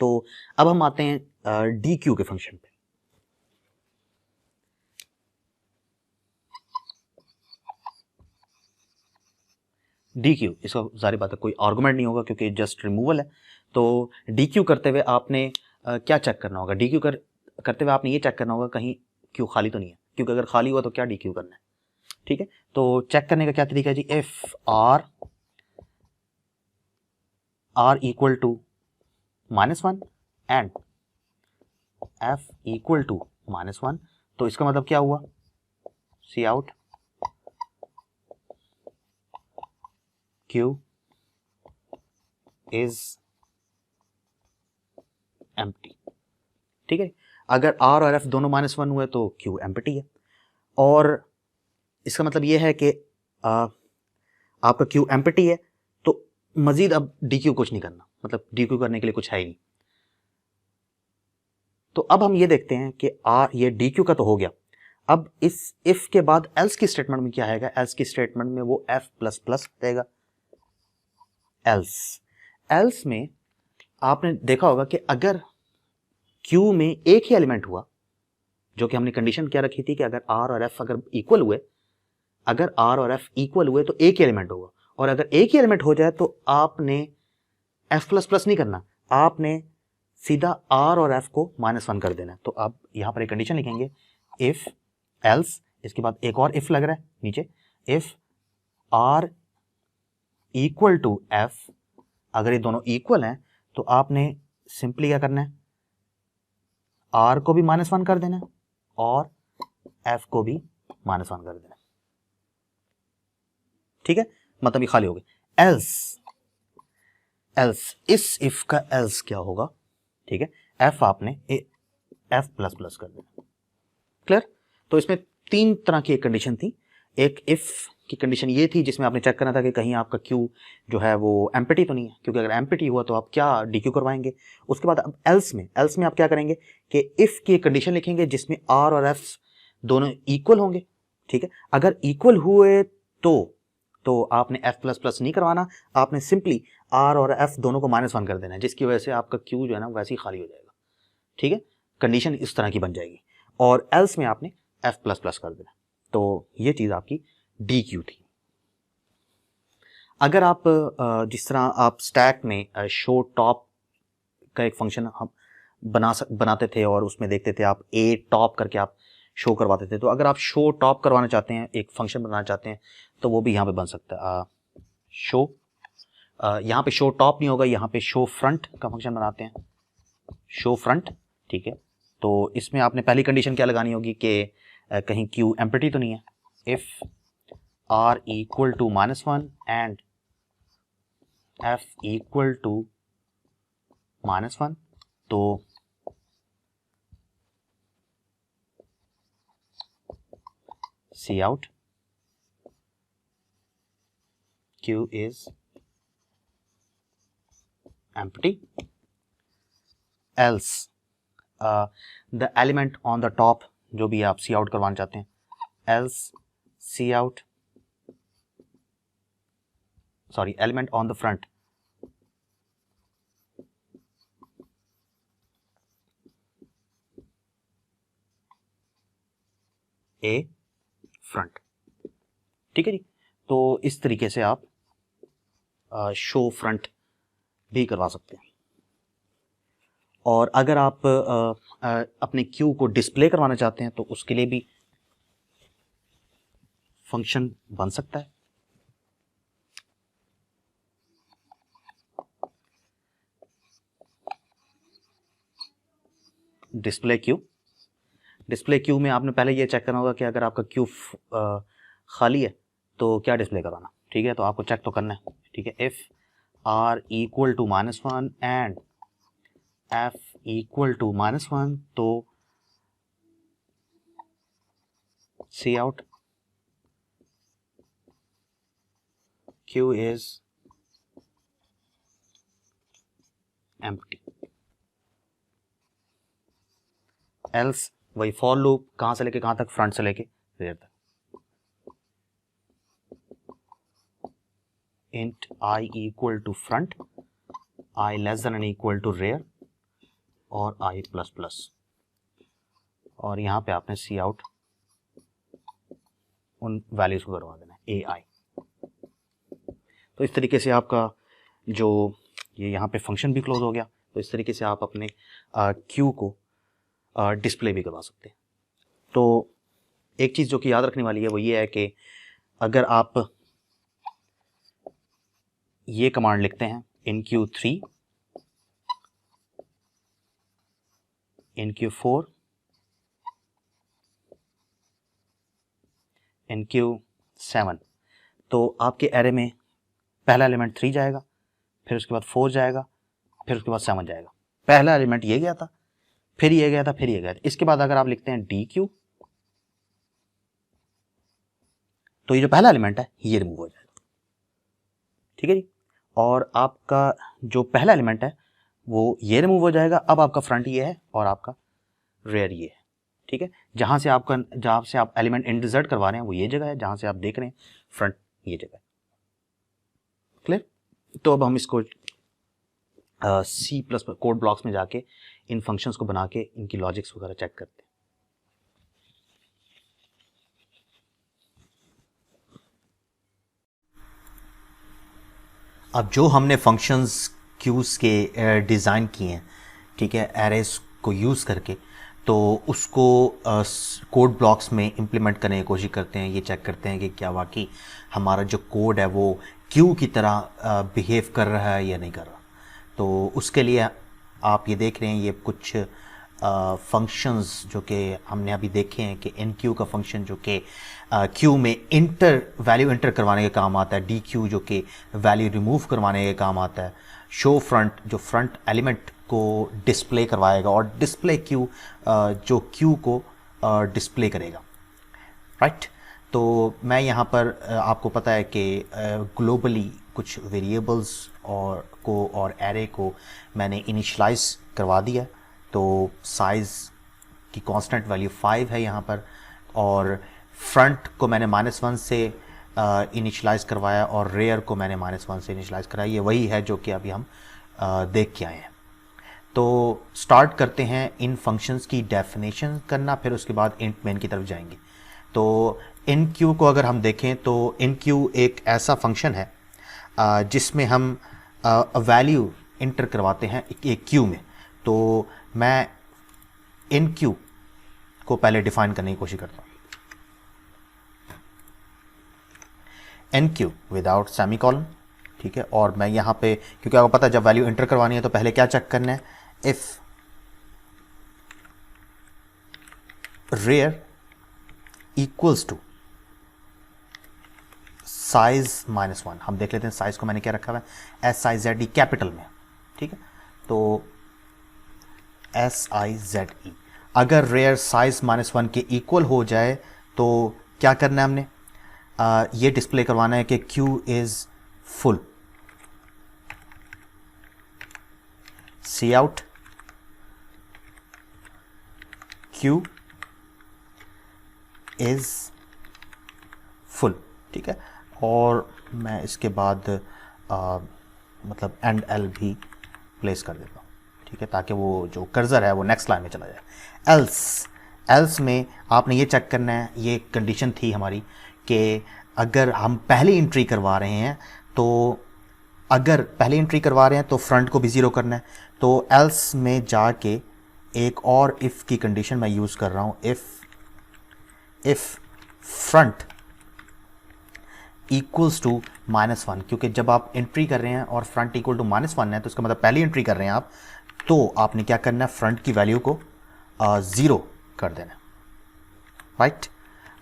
तो अब हम आते हैं डी क्यू के फंक्शन पे। डी क्यू, इसका सारी बात है, कोई आर्गुमेंट नहीं होगा क्योंकि जस्ट रिमूवल है। तो डी क्यू करते हुए आपने क्या चेक करना होगा? डी क्यू करते हुए आपने ये चेक करना होगा कहीं क्यू खाली तो नहीं है, क्योंकि अगर खाली हुआ तो क्या डी क्यू करना है, ठीक है। तो चेक करने का क्या तरीका है जी? If r equal to -1 and f equal to -1, तो इसका मतलब क्या हुआ? C out q is empty, ठीक है। अगर r और f दोनों -1 हुए तो q एम्प्टी है, और इसका मतलब यह है कि आपका q एम्प्टी है, तो मजीद अब dq कुछ नहीं करना, मतलब dq करने के लिए कुछ है ही नहीं। तो अब हम ये देखते हैं कि ये dq का तो हो गया। अब इस if के बाद else की स्टेटमेंट में क्या आएगा? else की स्टेटमेंट में वो f प्लस प्लस देगा। else में आपने देखा होगा कि अगर q में एक ही एलिमेंट हुआ, जो कि हमने कंडीशन क्या रखी थी कि अगर r और f अगर इक्वल हुए, अगर r और f इक्वल हुए तो एक ही एलिमेंट होगा, और अगर एक ही एलिमेंट हो जाए तो आपने f प्लस प्लस नहीं करना, आपने सीधा r और f को -1 कर देना। तो आप यहां पर एक कंडीशन लिखेंगे इफ एल्स, इसके बाद एक और इफ लग रहा है नीचे, if r equal to f, अगर ये दोनों इक्वल हैं तो आपने सिंपली क्या करना है? r को भी -1 कर देना और f को भी -1 कर देना, ठीक है। मतलब ये खाली हो गई। एल्स इस इफ का एल्स क्या होगा? ठीक है, f आपने f प्लस प्लस कर देना। क्लियर? तो इसमें तीन तरह की एक कंडीशन थी। एक इफ की कंडीशन ये थी जिसमें आपने चेक करना था कि कहीं आपका क्यू जो है वो एम्प्टी तो नहीं है, क्योंकि अगर एम्प्टी हुआ तो आप क्या डीक्यू करवाएंगे। उसके बाद अब एल्स में आप क्या करेंगे कि इफ की एक कंडीशन लिखेंगे जिसमें आर और एफ दोनों इक्वल होंगे, ठीक है। अगर इक्वल हुए तो आपने f प्लस प्लस नहीं करवाना, आपने सिंपली r और f दोनों को -1 कर देना है, जिसकी वजह से आपका q जो है ना वैसे ही खाली हो जाएगा, ठीक है। कंडीशन इस तरह की बन जाएगी, और else में आपने f प्लस प्लस कर देना। तो ये चीज़ आपकी dq थी। अगर आप जिस तरह आप स्टैक में शो टॉप का एक फंक्शन हम बनाते थे और उसमें देखते थे आप a टॉप करके आप शो करवाते थे, तो अगर आप शो टॉप करवाना चाहते हैं, एक फंक्शन बनाना चाहते हैं, तो वो भी यहाँ पे बन सकता है। शो यहाँ पे शो टॉप नहीं होगा, यहाँ पे शो फ्रंट का फंक्शन बनाते हैं, शो फ्रंट, ठीक है। तो इसमें आपने पहली कंडीशन क्या लगानी होगी कि कहीं क्यू एम्प्टी तो नहीं है। If r equal to -1 and f equal to -1, तो C out Q is empty, else the element on the top जो भी आप सी आउट करवाना चाहते हैं, else C out element on the front A front। ठीक है जी। तो इस तरीके से आप शो फ्रंट भी करवा सकते हैं। और अगर आप अपने क्यू को डिस्प्ले करवाना चाहते हैं तो उसके लिए भी फंक्शन बन सकता है। डिस्प्ले क्यू में आपने पहले ये चेक करना होगा कि अगर आपका क्यू खाली है तो क्या डिस्प्ले कराना। ठीक है, तो आपको चेक तो करना है। ठीक है, if r equal to -1 and f equal to -1 तो C out q is empty. Else वही फॉर लूप, कहां से लेके कहां तक, फ्रंट से लेके रेयर तक। int I equal to front, I less than end equal to rear और I प्लस प्लस, और यहाँ पे आपने सी आउट उन वैल्यूज को करवा देना है AI। तो इस तरीके से आपका जो ये यहाँ पे फंक्शन भी क्लोज हो गया। तो इस तरीके से आप अपने क्यू को डिस्प्ले भी करवा सकते हैं। तो एक चीज़ जो कि याद रखने वाली है वो ये है कि अगर आप ये कमांड लिखते हैं InQ3 InQ4 InQ7 तो आपके एरे में पहला एलिमेंट 3 जाएगा, फिर उसके बाद 4 जाएगा, फिर उसके बाद 7 जाएगा। पहला एलिमेंट ये गया था, फिर ये गया था, फिर ये गया था। इसके बाद अगर आप लिखते हैं DQ तो ये जो पहला एलिमेंट है ये रिमूव हो जाएगा। ठीक है जी। और आपका जो पहला एलिमेंट है वो ये रिमूव हो जाएगा। अब आपका फ्रंट ये है और आपका रेयर ये है। ठीक है, जहां से आप एलिमेंट इंसर्ट करवा रहे हैं वो ये जगह है, जहां से आप देख रहे हैं फ्रंट ये जगह है। क्लियर? तो अब हम इसको C++ कोड ब्लॉक्स में जाके इन फंक्शंस को बना के इनकी लॉजिक्स वगैरह चेक करते हैं। अब जो हमने फंक्शंस क्यूज के डिज़ाइन किए हैं, ठीक है, एरेस को यूज़ करके, तो उसको कोड ब्लॉक्स में इम्प्लीमेंट करने की कोशिश करते हैं। ये चेक करते हैं कि क्या वाकई हमारा जो कोड है वो क्यू की तरह बिहेव कर रहा है या नहीं कर रहा। तो उसके लिए आप ये देख रहे हैं ये कुछ फंक्शंस जो कि हमने अभी देखे हैं कि एन क्यू का फंक्शन जो कि क्यू में वैल्यू इंटर करवाने के काम आता है, डी क्यू जो कि वैल्यू रिमूव करवाने के काम आता है, शो फ्रंट जो फ्रंट एलिमेंट को डिस्प्ले करवाएगा, और डिस्प्ले क्यू जो क्यू को डिस्प्ले करेगा। राइट। तो मैं यहाँ पर आपको पता है कि ग्लोबली कुछ वेरिएबल्स और एरे को मैंने इनिशलाइज करवा दिया। तो साइज़ की कांस्टेंट वैल्यू 5 है यहाँ पर, और फ्रंट को मैंने -1 से इनिशलाइज करवाया और रेयर को मैंने -1 से इनिशलाइज कराया। ये वही है जो कि अभी हम देख के आए हैं। तो स्टार्ट करते हैं इन फंक्शंस की डेफिनेशन करना, फिर उसके बाद इंट मेन की तरफ जाएंगे। तो इन क्यू को अगर हम देखें तो इन क्यू एक ऐसा फंक्शन है जिसमें हम वैल्यू इंटर करवाते हैं एक क्यू में। तो मैं इन क्यू को पहले डिफाइन करने की कोशिश करता हूँ। एन क्यू विदाउट सेमीकोलन, ठीक है। और मैं यहाँ पे, क्योंकि आपको पता है जब वैल्यू इंटर करवानी है तो पहले क्या चेक करना है, if rear equals to size -1। हम देख लेते हैं साइज को मैंने क्या रखा हुआ है, SIZE कैपिटल में, ठीक है। तो SIZE, अगर रेयर साइज -1 के इक्वल हो जाए तो क्या करना है हमने, ये डिस्प्ले करवाना है कि Q is full, C out Q is full, ठीक है। और मैं इसके बाद मतलब एंड एल भी प्लेस कर देता हूँ, ठीक है, ताकि वो जो कर्सर है वो नेक्स्ट लाइन में चला जाए। एल्स में आपने ये चेक करना है, ये कंडीशन थी हमारी कि अगर हम पहली एंट्री करवा रहे हैं तो फ्रंट को भी ज़ीरो करना है। तो एल्स में जाके एक और इफ़ की कंडीशन मैं यूज़ कर रहा हूँ, इफ़ फ्रंट इक्वल्स टू -1, क्योंकि जब आप एंट्री कर रहे हैं और फ्रंट इक्वल टू -1 है तो इसका मतलब पहली एंट्री कर रहे हैं आप, तो आपने क्या करना है, फ्रंट की वैल्यू को 0 कर देना, राइट।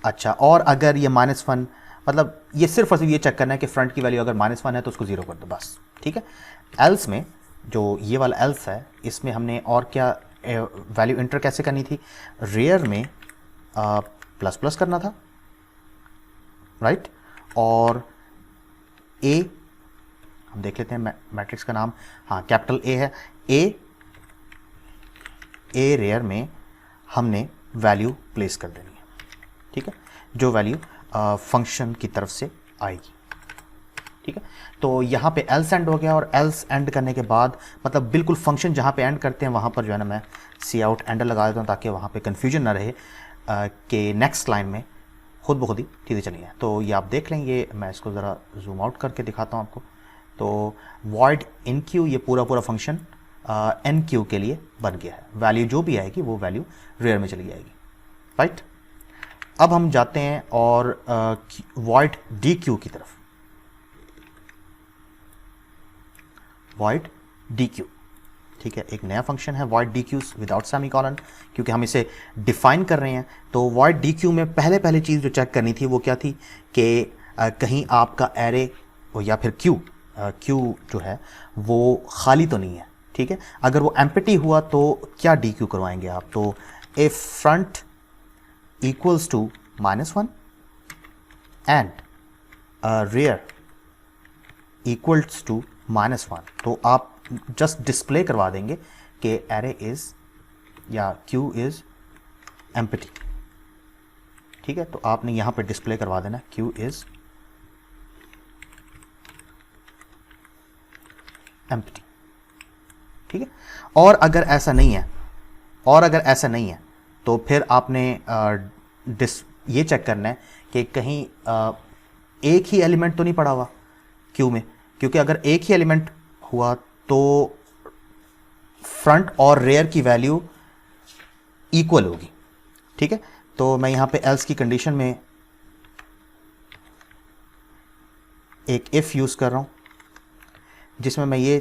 अच्छा, और अगर ये -1, मतलब ये सिर्फ और सिर्फ ये चेक करना है कि फ्रंट की वैल्यू अगर -1 है तो उसको 0 कर दो बस, ठीक है। एल्स में जो ये वाला एल्स है, इसमें हमने और क्या वैल्यू इंटर कैसे करनी थी, रेयर में प्लस प्लस करना था, राइट। और ए हम देख लेते हैं, मैट्रिक्स का नाम, हाँ कैपिटल ए है, ए रेयर में हमने वैल्यू प्लेस कर देनी है, ठीक है, जो वैल्यू फंक्शन की तरफ से आएगी, ठीक है। तो यहाँ पे एल्स एंड हो गया, और एल्स एंड करने के बाद मतलब बिल्कुल फंक्शन जहाँ पे एंड करते हैं वहाँ पर जो है ना मैं सी आउट एंड लगा देता हूँ, ताकि वहाँ पे कन्फ्यूजन ना रहे कि नेक्स्ट लाइन में खुद ब खुद ही चीज़ें चली हैं। तो ये आप देख लेंगे, मैं इसको ज़रा जूम आउट करके दिखाता हूँ आपको। तो वॉइड इन क्यू, ये पूरा फंक्शन एन क्यू के लिए बन गया है, वैल्यू जो भी आएगी वो वैल्यू रेयर में चली जाएगी, राइट। अब हम जाते हैं और वॉइड डी क्यू की तरफ, वॉइड डी क्यू, ठीक है, एक नया फंक्शन है void D Q without semicolon, क्योंकि हम इसे डिफाइन कर रहे हैं। तो वॉइड डी क्यू में पहले चीज़ जो चेक करनी थी वो क्या थी कि कहीं आपका एरे या फिर क्यू जो है वो खाली तो नहीं है, ठीक है। अगर वो एम्प्टी हुआ तो क्या डी क्यू करवाएंगे आप, तो if front equals to -1 and rear equals to -1, तो आप जस्ट डिस्प्ले करवा देंगे कि एरे इज या क्यू इज एम्प्टी, ठीक है। तो आपने यहां पे डिस्प्ले करवा देना क्यू इज एम्प्टी, ठीक है। और अगर ऐसा नहीं है तो फिर आपने ये चेक करना है कि कहीं एक ही एलिमेंट तो नहीं पड़ा हुआ क्यू में, क्योंकि अगर एक ही एलिमेंट हुआ तो फ्रंट और रेयर की वैल्यू इक्वल होगी, ठीक है। तो मैं यहां पे एल्स की कंडीशन में एक इफ यूज कर रहा हूं, जिसमें मैं ये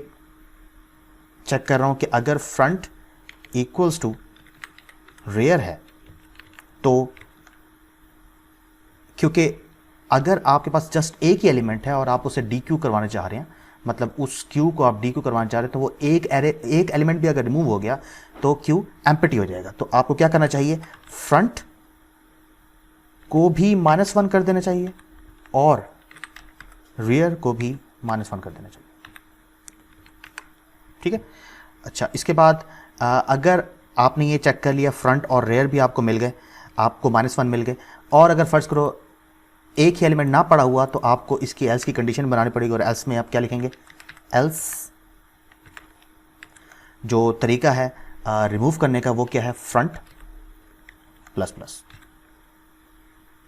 चेक कर रहा हूं कि अगर फ्रंट इक्वल्स टू रेयर है तो, क्योंकि अगर आपके पास जस्ट एक ही एलिमेंट है और आप उसे डी क्यू करवाना चाह रहे हैं, मतलब उस क्यू को आप डी क्यू करवाना चाह रहे हैं, तो वो एक एलिमेंट भी अगर रिमूव हो गया तो क्यू एम्प्टी हो जाएगा। तो आपको क्या करना चाहिए, फ्रंट को भी -1 कर देना चाहिए और रियर को भी -1 कर देना चाहिए, ठीक है। अच्छा, इसके बाद अगर आपने ये चेक कर लिया फ्रंट और रेयर भी आपको मिल गए, आपको -1 मिल गए, और अगर फर्ज करो एक ही एलिमेंट ना पड़ा हुआ तो आपको इसकी एल्स की कंडीशन बनानी पड़ेगी। और एल्स में आप क्या लिखेंगे, एल्स जो तरीका है रिमूव करने का वो क्या है, फ्रंट ++,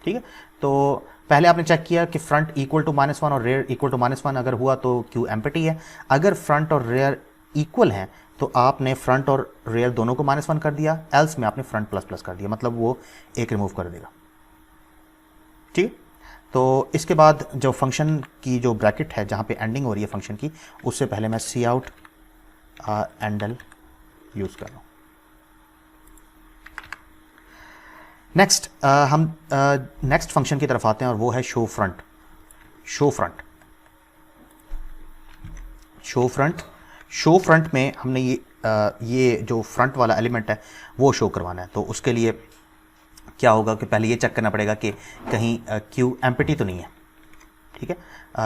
ठीक है। तो पहले आपने चेक किया कि फ्रंट इक्वल टू -1 और रेयर इक्वल टू -1 अगर हुआ तो क्यू एम्प्टी है। अगर फ्रंट और रेयर इक्वल हैं तो आपने फ्रंट और रेयर दोनों को -1 कर दिया, एल्स में आपने फ्रंट ++ कर दिया, मतलब वो एक रिमूव कर देगा, ठीक। तो इसके बाद जो फंक्शन की जो ब्रैकेट है जहाँ पे एंडिंग हो रही है फंक्शन की, उससे पहले मैं सी आउट एंडल यूज़ कर रहा हूँ। नेक्स्ट हम नेक्स्ट फंक्शन की तरफ आते हैं और वो है शो फ्रंट। शो फ्रंट में हमने ये जो फ्रंट वाला एलिमेंट है वो शो करवाना है। तो उसके लिए क्या होगा कि पहले ये चेक करना पड़ेगा कि कहीं क्यू एम्प्टी तो नहीं है, ठीक है।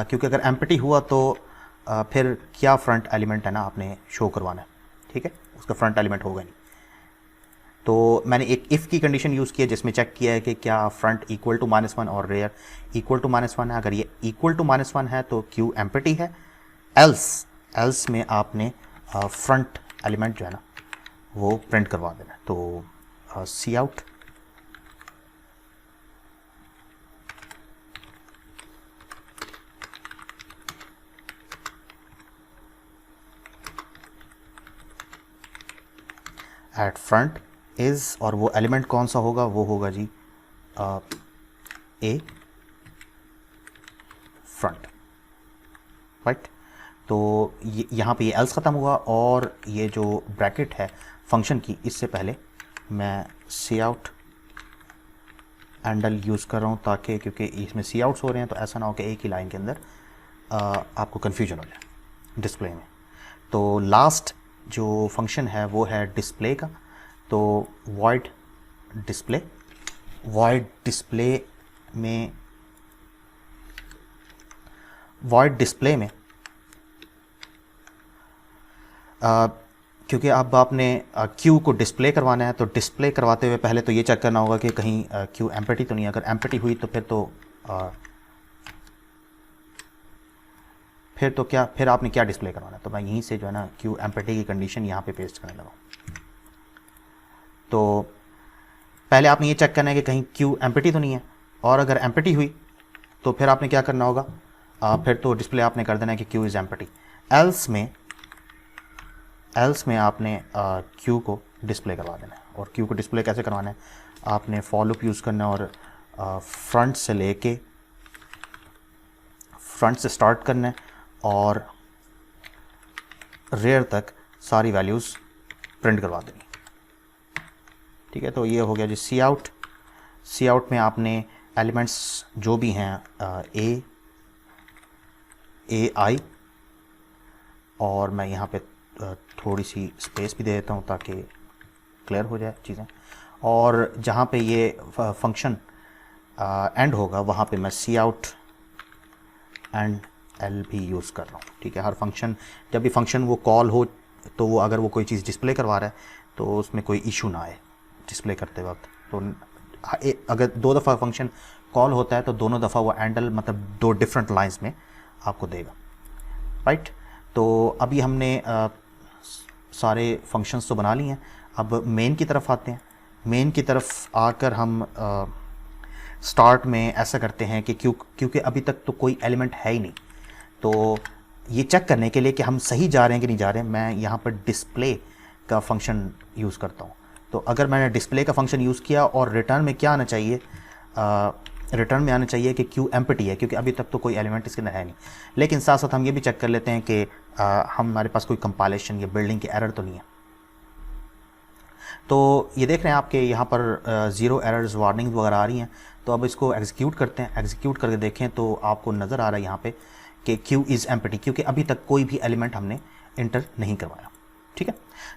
क्योंकि अगर एम्प्टी हुआ तो फिर क्या फ्रंट एलिमेंट है ना आपने शो करवाना है, ठीक है, उसका फ्रंट एलिमेंट होगा नहीं। तो मैंने एक इफ़ की कंडीशन यूज़ की है जिसमें चेक किया है कि क्या फ्रंट इक्वल टू -1 और रेयर इक्वल टू -1 है। अगर ये इक्वल टू -1 है तो क्यू एम्प्टी है, एल्स में आपने फ्रंट एलिमेंट जो है ना वो प्रिंट करवा देना है। तो C out at front is, और वो एलिमेंट कौन सा होगा, वो होगा जी ए फ्रंट, राइट। तो यहाँ पे ये एल्स ख़त्म हुआ और ये जो ब्रैकेट है फंक्शन की, इससे पहले मैं सी आउट एंडल यूज़ कर रहा हूँ ताकि, क्योंकि इसमें सी आउट्स हो रहे हैं तो ऐसा ना हो कि एक ही लाइन के अंदर आपको कन्फ्यूजन हो जाए डिस्प्ले में। तो लास्ट जो फंक्शन है वो है डिस्प्ले का। तो वॉइड डिस्प्ले में क्योंकि अब आपने क्यू को डिस्प्ले करवाना है, तो डिस्प्ले करवाते हुए पहले तो ये चेक करना होगा कि कहीं क्यू एम्प्टी तो नहीं है। अगर एम्प्टी हुई तो फिर आपने क्या डिस्प्ले करवाना है। तो मैं यहीं से जो है ना क्यू एम्प्टी की कंडीशन यहाँ पे पेस्ट करने लगा। तो पहले आपने ये चेक करना है कि कहीं क्यू एम्प्टी तो नहीं है, और अगर एम्प्टी हुई तो फिर आपने क्या करना होगा, फिर तो डिस्प्ले आपने कर देना है कि क्यू इज़ एम्प्टी। एल्स में आपने क्यू को डिस्प्ले करवा देना है। और क्यू को डिस्प्ले कैसे करवाना है, आपने फॉर लूप यूज़ करना है और फ्रंट से स्टार्ट करना है और रेयर तक सारी वैल्यूज़ प्रिंट करवा देनी, ठीक है। तो ये हो गया जी सी आउट में आपने एलिमेंट्स जो भी हैं ए आई, और मैं यहाँ पे थोड़ी सी स्पेस भी दे देता हूँ ताकि क्लियर हो जाए चीज़ें। और जहाँ पे ये फंक्शन एंड होगा वहाँ पे मैं सी आउट एंड एल भी यूज़ कर रहा हूँ, ठीक है। हर फंक्शन, जब भी फंक्शन वो कॉल हो तो वो अगर वो कोई चीज़ डिस्प्ले करवा रहा है तो उसमें कोई इशू ना आए डिस्प्ले करते वक्त। तो अगर 2 दफ़ा फंक्शन कॉल होता है तो दोनों दफ़ा वो एंडल मतलब 2 डिफरेंट लाइंस में आपको देगा, राइट। तो अभी हमने सारे फंक्शंस तो बना लिए हैं। अब मेन की तरफ आते हैं। मेन की तरफ आकर हम स्टार्ट में ऐसा करते हैं कि क्योंकि अभी तक तो कोई एलिमेंट है ही नहीं, तो ये चेक करने के लिए कि हम सही जा रहे हैं कि नहीं जा रहे हैं, मैं यहाँ पर डिस्प्ले का फंक्शन यूज़ करता हूँ। तो अगर मैंने डिस्प्ले का फंक्शन यूज़ किया और रिटर्न में क्या आना चाहिए, रिटर्न में आना चाहिए कि क्यू एम्प्टी है, क्योंकि अभी तक तो कोई एलिमेंट इसके अंदर है नहीं। लेकिन साथ साथ हम ये भी चेक कर लेते हैं कि हमारे पास कोई कंपाइलेशन या बिल्डिंग की एरर तो नहीं है। तो ये देख रहे हैं आपके यहाँ पर 0 एरर्स वार्निंग वगैरह आ रही हैं। तो अब इसको एग्जीक्यूट करते हैं। एग्जीक्यूट करके देखें तो आपको नज़र आ रहा है यहाँ पे कि क्यू इज़ एम्प्टी, क्योंकि अभी तक कोई भी एलिमेंट हमने इंटर नहीं करवाया, ठीक है।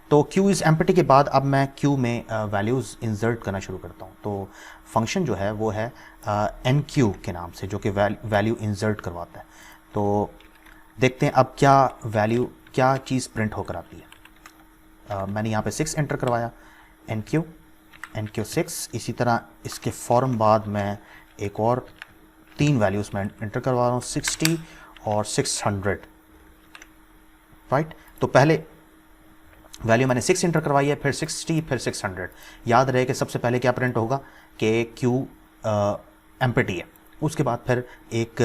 तो क्यू इज़ एम्प्टी के बाद अब मैं क्यू में वैल्यूज़ इंसर्ट करना शुरू करता हूँ। तो फंक्शन जो है वो है एन क्यू के नाम से, जो कि वैल्यू इंसर्ट करवाता है। तो देखते हैं अब क्या चीज़ प्रिंट होकर आती है। मैंने यहाँ पे 6 एंटर करवाया, एन क्यू 6। इसी तरह इसके फ़ौरन बाद मैं एक और 3 वैल्यूज़ में एंटर करवा रहा हूँ, 60 और 600, राइट। तो पहले वैल्यू मैंने 6 एंटर करवाई है, फिर 60, फिर 600। याद रहे कि सबसे पहले क्या प्रिंट होगा कि क्यू एम्प्टी है। उसके बाद फिर एक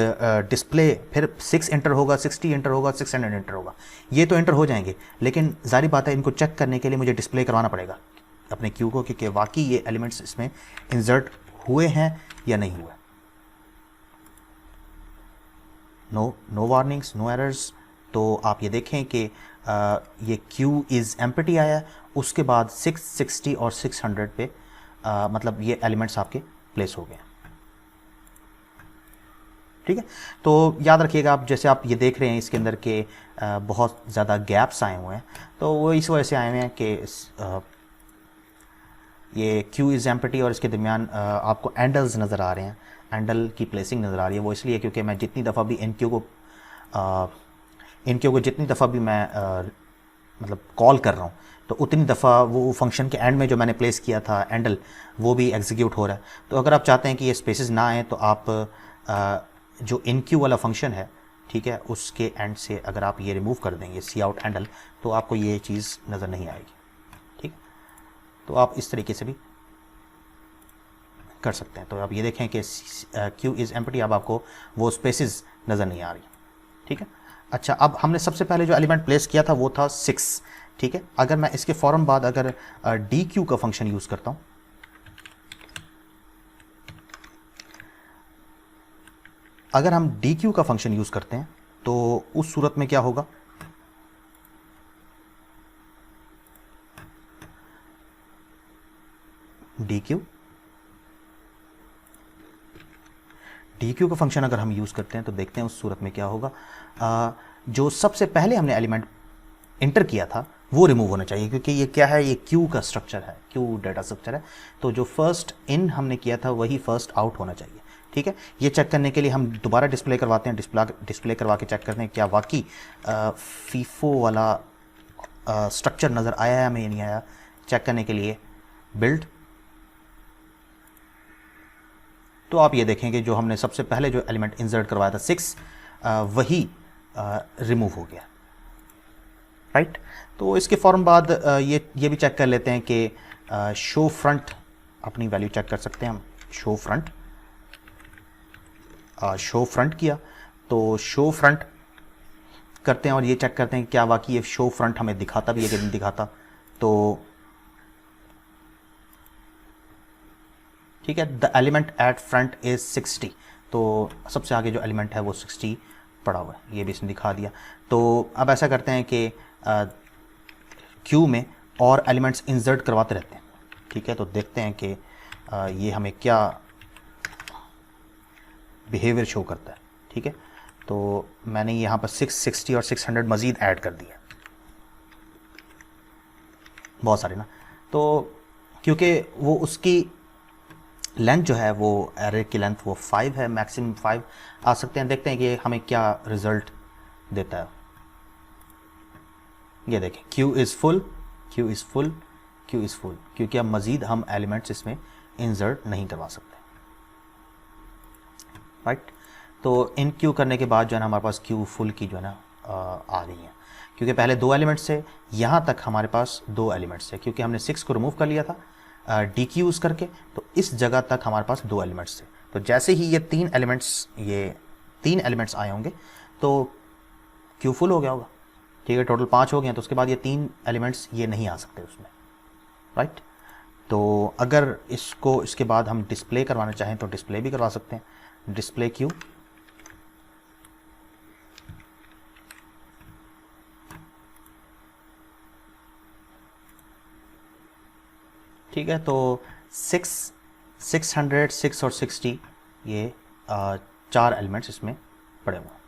डिस्प्ले, फिर 6 एंटर होगा, 60 एंटर होगा, 600 एंटर होगा। ये तो एंटर हो जाएंगे, लेकिन जाहिर बात है इनको चेक करने के लिए मुझे डिस्प्ले करवाना पड़ेगा अपने क्यू को कि वाकई ये एलिमेंट्स इसमें इंसर्ट हुए हैं या नहीं हुए। No warnings, no errors. तो आप ये देखें कि ये क्यू इज़ एम्प्टी आया, उसके बाद 660 और 600 पे मतलब ये एलिमेंट्स आपके प्लेस हो गए, ठीक है। तो याद रखिएगा, आप जैसे आप ये देख रहे हैं इसके अंदर के बहुत ज़्यादा गैप्स आए हुए हैं, तो वो इस वजह से आए हुए हैं कि ये क्यू इज़ एम्प्टी और इसके दरमियान आपको एंडल्स नज़र आ रहे हैं, एंडल की प्लेसिंग नज़र आ रही है। वो इसलिए क्योंकि मैं जितनी दफ़ा भी इन क्यू को जितनी दफ़ा भी मैं मतलब कॉल कर रहा हूँ तो उतनी दफ़ा वो फंक्शन के एंड में जो मैंने प्लेस किया था एंडल वो भी एग्जीक्यूट हो रहा है। तो अगर आप चाहते हैं कि ये स्पेसेस ना आए तो आप जो इन क्यू वाला फंक्शन है, ठीक है, उसके एंड से अगर आप ये रिमूव कर देंगे सी आउट हैंडल तो आपको ये चीज़ नज़र नहीं आएगी। ठीक, तो आप इस तरीके से भी कर सकते हैं। तो आप ये देखें कि क्यू इज़ एम्प्टी, अब आपको वो स्पेसेस नज़र नहीं आ रही। ठीक है, अच्छा, अब हमने सबसे पहले जो एलिमेंट प्लेस किया था वो था 6। ठीक है, अगर मैं इसके फ़ौरन बाद अगर डी क्यू का फंक्शन यूज़ करता हूँ, अगर हम डी क्यू का फंक्शन यूज़ करते हैं तो उस सूरत में क्या होगा, डी क्यू का फंक्शन अगर हम यूज़ करते हैं तो देखते हैं उस सूरत में क्या होगा। जो सबसे पहले हमने एलिमेंट इंटर किया था वो रिमूव होना चाहिए, क्योंकि ये क्या है, ये क्यू का स्ट्रक्चर है, क्यू डाटा स्ट्रक्चर है। तो जो फर्स्ट इन हमने किया था वही फर्स्ट आउट होना चाहिए। ठीक है, ये चेक करने के लिए हम दोबारा डिस्प्ले करवाते हैं, डिस्प्ले करवा के चेक करते हैं क्या वाकई फीफो वाला स्ट्रक्चर नज़र आया है हमें या नहीं आया। चेक करने के लिए बिल्ड, तो आप ये देखेंगे जो हमने सबसे पहले जो एलिमेंट इंसर्ट करवाया था 6 वही रिमूव हो गया। राइट, तो इसके फ़ौरन बाद ये भी चेक कर लेते हैं कि शो फ्रंट, अपनी वैल्यू चेक कर सकते हैं हम। शो फ्रंट किया तो शो फ्रंट करते हैं और ये चेक करते हैं क्या वाकई ये शो फ्रंट हमें दिखाता भी है कि नहीं दिखाता। तो ठीक है, the element at front is 60, तो सबसे आगे जो एलिमेंट है वो 60 पड़ा हुआ है, ये भी इसने दिखा दिया। तो अब ऐसा करते हैं कि क्यू में और एलिमेंट्स इंसर्ट करवाते रहते हैं। ठीक है, तो देखते हैं कि ये हमें क्या बिहेवियर शो करता है। ठीक है, तो मैंने यहाँ पर 660 और 600 मज़ीद ऐड कर दिया, बहुत सारे ना। तो क्योंकि वो उसकी लेंथ जो है वो एरे की लेंथ वो 5 है, मैक्सिमम 5 आ सकते हैं। देखते हैं कि हमें क्या रिज़ल्ट देता है। ये देखें, Q is full, Q is full, Q is full, क्योंकि अब मज़ीद हम एलिमेंट्स इसमें इंसर्ट नहीं करवा सकते। राइट, तो इन क्यू करने के बाद जो है ना हमारे पास क्यू फुल की जो है ना आ गई है, क्योंकि पहले 2 एलिमेंट्स थे, यहाँ तक हमारे पास 2 एलिमेंट्स थे, क्योंकि हमने 6 को रिमूव कर लिया था डी क्यू यूज़ करके, तो इस जगह तक हमारे पास 2 एलिमेंट्स थे। तो जैसे ही ये 3 एलिमेंट्स आए होंगे तो क्यू फुल हो गया होगा। ठीक है, टोटल 5 हो गए हैं, तो उसके बाद ये 3 एलिमेंट्स ये नहीं आ सकते उसमें। राइट, तो अगर इसको इसके बाद हम डिस्प्ले करवाना चाहें तो डिस्प्ले भी करवा सकते हैं। डिस्प्ले क्यू, ठीक है, तो 600, 6 और 60 ये 4 एलिमेंट्स इसमें पड़े हुए हैं।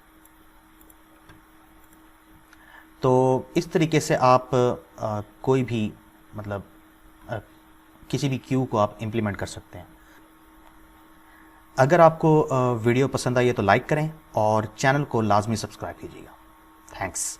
तो इस तरीके से आप कोई भी मतलब किसी भी क्यू को आप इम्प्लीमेंट कर सकते हैं। अगर आपको वीडियो पसंद आई है तो लाइक करें और चैनल को लाजमी सब्सक्राइब कीजिएगा। थैंक्स।